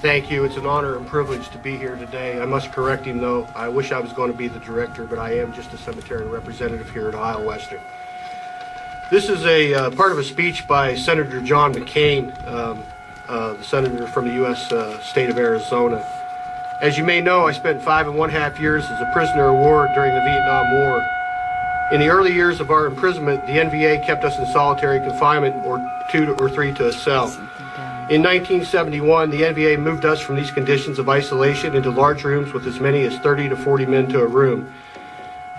Thank you. It's an honor and privilege to be here today. I must correct him, though. I wish I was going to be the director, but I am just a cemetery representative here at Ohio Western. This is a part of a speech by Senator John McCain, the senator from the U.S. state of Arizona. As you may know, I spent 5.5 years as a prisoner of war during the Vietnam War. In the early years of our imprisonment, the NVA kept us in solitary confinement, or 2 or 3 to a cell. In 1971, the NVA moved us from these conditions of isolation into large rooms with as many as 30 to 40 men to a room.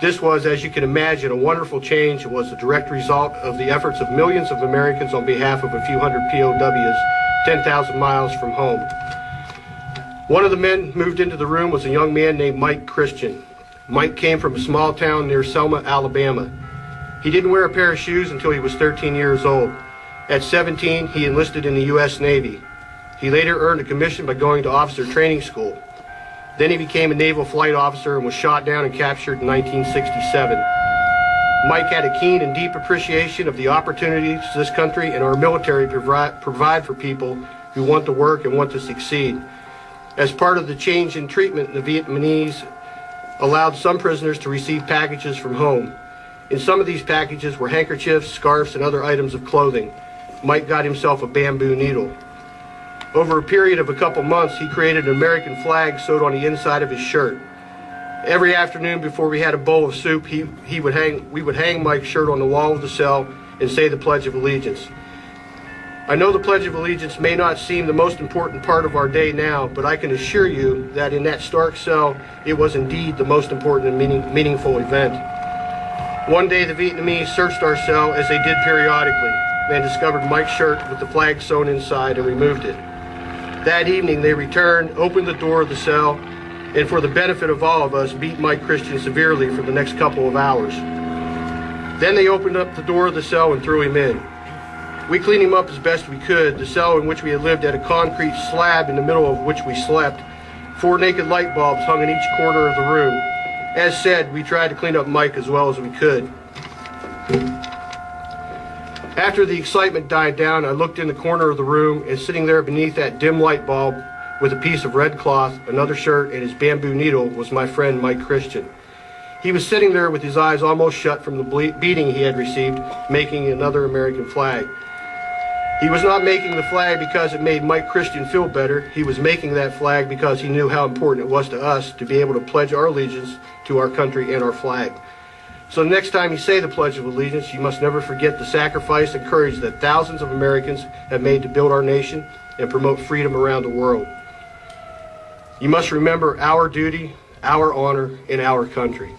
This was, as you can imagine, a wonderful change. It was a direct result of the efforts of millions of Americans on behalf of a few hundred POWs 10,000 miles from home. One of the men moved into the room was a young man named Mike Christian. Mike came from a small town near Selma, Alabama. He didn't wear a pair of shoes until he was 13 years old. At 17, he enlisted in the U.S. Navy. He later earned a commission by going to officer training school. Then he became a naval flight officer and was shot down and captured in 1967. Mike had a keen and deep appreciation of the opportunities this country and our military provide for people who want to work and want to succeed. As part of the change in treatment, the Vietnamese allowed some prisoners to receive packages from home. In some of these packages were handkerchiefs, scarves, and other items of clothing. Mike got himself a bamboo needle. Over a period of a couple months, he created an American flag sewed on the inside of his shirt. Every afternoon before we had a bowl of soup, we would hang Mike's shirt on the wall of the cell and say the Pledge of Allegiance. I know the Pledge of Allegiance may not seem the most important part of our day now, but I can assure you that in that stark cell, it was indeed the most important and meaningful event. One day, the Vietnamese searched our cell, as they did periodically, and discovered Mike's shirt with the flag sewn inside and removed it. That evening, they returned, opened the door of the cell, and for the benefit of all of us, beat Mike Christian severely for the next couple of hours. Then they opened up the door of the cell and threw him in. We cleaned him up as best we could. The cell in which we had lived had a concrete slab in the middle of which we slept. 4 naked light bulbs hung in each corner of the room. As said, we tried to clean up Mike as well as we could. After the excitement died down, I looked in the corner of the room, and sitting there beneath that dim light bulb with a piece of red cloth, another shirt, and his bamboo needle was my friend Mike Christian. He was sitting there with his eyes almost shut from the beating he had received, making another American flag. He was not making the flag because it made Mike Christian feel better. He was making that flag because he knew how important it was to us to be able to pledge our allegiance to our country and our flag. So the next time you say the Pledge of Allegiance, you must never forget the sacrifice and courage that thousands of Americans have made to build our nation and promote freedom around the world. You must remember our duty, our honor, and our country.